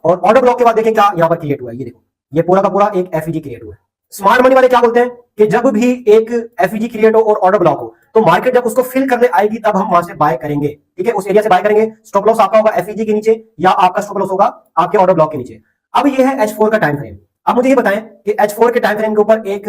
और order block के बाद देखें क्या यहाँ पर क्रिएट हुआ है। ये देखो, ये पूरा का पूरा एक एफईजी क्रिएट हुआ है। स्मार्ट मनी वाले क्या बोलते हैं कि जब भी एक एफईजी क्रिएट हो और ऑर्डर ब्लॉक हो तो मार्केट जब उसको फिल करने आएगी तब हम वहां से बाय करेंगे। ठीक है, उस एरिया से बाय करेंगे। स्टॉप लॉस आपका होगा एफईजी के नीचे या आपका स्टॉप लॉस होगा आपके ऑर्डर ब्लॉक के नीचे। अब ये है H4 का टाइम फ्रेम। अब मुझे ये बताएं कि H4 के टाइम फ्रेम के ऊपर एक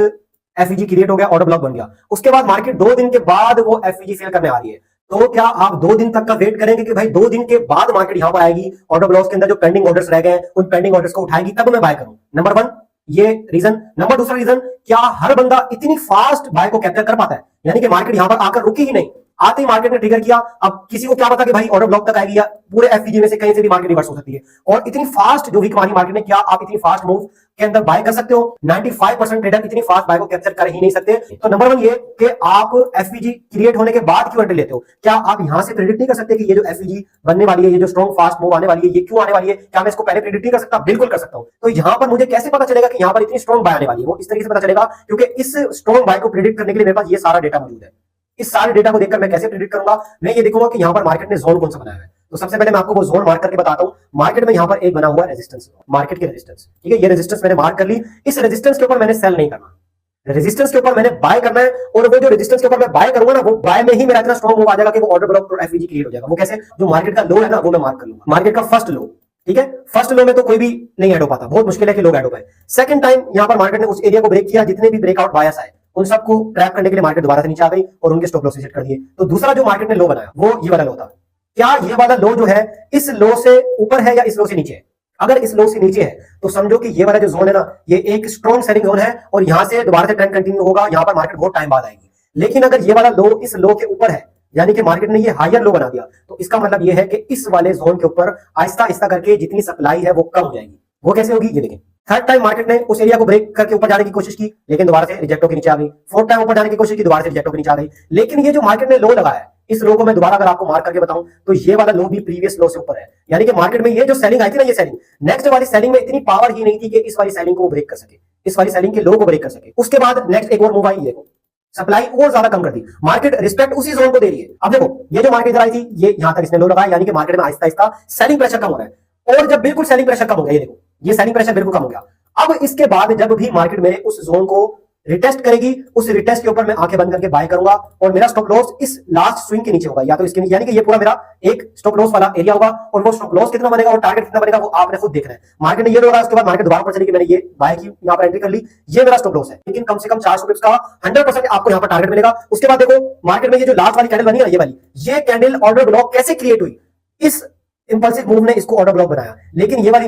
एफईजी क्रिएट हो गया, ऑर्डर ब्लॉक बन गया। उसके बाद मार्केट 2 दिन के बाद वो एफईजी फिल करने आ रही है, तो क्या आप 2 दिन तक का वेट करेंगे कि भाई 2 दिन के बाद मार्केट यहां पर आएगी, ऑर्डर ब्लॉक्स के अंदर जो पेंडिंग ऑर्डर्स रह गए उन पेंडिंग ऑर्डर्स को उठाएगी तब मैं बाय करूं? नंबर 1 ये रीजन। नंबर दूसरा रीजन, क्या हर बंदा इतनी फास्ट बाय को कैप्चर कर पाता है? यानी कि मार्केट यहां पर आकर रुकी ही नहीं, आते ही मार्केट ने ट्रिगर किया। अब किसी को क्या पता कि भाई ऑर्डर ब्लॉक तक आएगी या पूरे एफईजी में से कहीं से भी मार्केट रिवर्स हो सकती है। और इतनी फास्ट जो वीक मानी मार्केट में, क्या आप इतनी फास्ट मूव के अंदर बाय कर सकते हो? 95% ट्रेडर इतनी फास्ट बाय को कैप्चर कर ही नहीं सकते। तो नंबर 1 ये कि आप एफईजी क्रिएट होने के बाद क्यों एंट्री लेते हो? क्या आप यहां से प्रेडिक्ट नहीं कर सकते कि ये जो एफईजी बनने वाली है, ये जो स्ट्रॉन्ग फास्ट मूव आने वाली है, ये क्यों आने वाली है? क्या मैं इसको पहले प्रेडिक्ट नहीं कर सकता? बिल्कुल कर सकता हूं। तो यहां पर मुझे कैसे पता चलेगा कि यहां पर इतनी स्ट्रॉन्ग बाय आने वाली है? वो इस तरीके से पता चलेगा क्योंकि इस स्ट्रॉन्ग बाय को प्रेडिक्ट करने के लिए मेरे पास ये सारा डेटा मौजूद है। इस सारे डेटा को देखकर मैं कैसे प्रेडिक्ट करूंगा? मैं ये देखूंगा कि यहां पर मार्केट ने जोन कौन सा बनाया है। तो सबसे पहले मैं आपको वो जोन मार्क करके बताता हूं। मार्केट में यहां पर एक बना हुआ रेजिस्टेंस, मार्केट की रेजिस्टेंस। ठीक है, ये रेजिस्टेंस मैंने मार्क कर ली। इस रेजिस्टेंस के ऊपर मैंने सेल नहीं करना, रेजिस्टेंस के ऊपर मैंने बाय करना है। और वो जो रेजिस्टेंस के ऊपर मैं बाय करूंगा ना, वो बाय में ही मेरा इतना स्ट्रॉन्ग मूव आ जाएगा कि वो ऑर्डर ब्लॉक और एफईजी क्रिएट हो जाएगा। वो कैसे? जो मार्केट का लो है ना, वो मैं मार्क कर लूंगा, मार्केट का फर्स्ट लो। ठीक है, फर्स्ट लो में तो कोई भी नहीं ऐड हो पाता, बहुत मुश्किल है कि लोग ऐड हो पाए। सेकंड टाइम यहां पर मार्केट ने उस एरिया को ब्रेक किया, जितने भी ब्रेकआउट बायर्स आए उन सबको ट्रैप करने के लिए मार्केट दोबारा से नीचे आ गई और उनके स्टॉप लॉस सेट कर दिए। तो दूसरा जो मार्केट ने लो बनाया वो ये वाला लो था। क्या ये वाला लो जो है इस लो से ऊपर है या इस लो से नीचे है? अगर इस लो से नीचे है तो समझो कि ये वाला जो जोन है ना, ये एक स्ट्रॉन्ग सेलिंग जोन है और यहां से दोबारा से ट्रेंड कंटिन्यू होगा, यहां पर मार्केट बहुत टाइम बाद आएगी। लेकिन अगर ये वाला लो इस लो के ऊपर है, यानी कि मार्केट ने ये हायर लो बना दिया, तो इसका मतलब ये है कि इस वाले जोन के ऊपर आहिस्ता आहिस्ता करके जितनी सप्लाई है वो कम हो जाएगी। वो कैसे होगी? ये देखें, थर्ड टाइम मार्केट ने उस एरिया को ब्रेक करके ऊपर जाने की कोशिश की, लेकिन दोबारा से रिजेक्ट होकर नीचे आ गई। फोर्थ टाइम ऊपर जाने की कोशिश की, दोबारा से रिजेक्ट होकर नीचे आ गई। लेकिन ये जो मार्केट ने लो लगाया है, इस लो को मैं दोबारा अगर आपको मार्क करके बताऊं तो ये वाला लो भी प्रीवियस लो से ऊपर है। यानी कि मार्केट में ये जो सेलिंग आई थी ना, ये सेलिंग नेक्स्ट वाली सेलिंग में इतनी पावर ही नहीं थी कि इस वाली सेलिंग को ब्रेक कर सके, इस वाली सेलिंग के लो को ब्रेक कर सके। उसके बाद नेक्स्ट एक और मूव आई, देखो सप्लाई और ज्यादा कम कर दी, मार्केट रिस्पेक्ट उसी जोन को दे रही है। अब देखो, ये जो मार्केट इधर आई थी, ये यहां तक इसने लो लगाया, यानी कि मार्केट में आहिस्ता आहिस्ता सेलिंग प्रेशर कम हो रहा है। और जब बिल्कुल सेलिंग प्रेशर कम हो गया, ये देखो ये सेलिंग प्रेशर बिल्कुल कम हो गया। अब इसके बाद जब भी मार्केट मेरे उस जोन को रिटेस्ट करेगी, उस रिटेस्ट के ऊपर मैं आंखें बंद करके बाय करूंगा और मेरा स्टॉप लॉस इस लास्ट स्विंग के नीचे होगा या तो इसके नीचे, यानी कि ये पूरा मेरा एक स्टॉप लॉस वाला एरिया होगा। और वो स्टॉप लॉस कितना बनेगा और टारगेट कितना बनेगा वो आपने खुद देखना है। मार्केट ने ये लगाया, उसके बाद मार्केट दोबारा ऊपर चली गई, मैंने ये बाय की, यहाँ पर एंट्री कर ली, ये मेरा स्टॉप लॉस है। लेकिन कम से कम 400 पिप्स का 100% आपको यहाँ पर टारगेट मिलेगा। उसके बाद देखो मार्केट में ये जो लास्ट वाली कैंडल बनी है, ये वाली, ये कैंडल ऑर्डर ब्लॉक कैसे क्रिएट हुई? इस इंपल्सिव मूव ने इसको ऑर्डर ब्लॉक बनाया। लेकिन ये वाली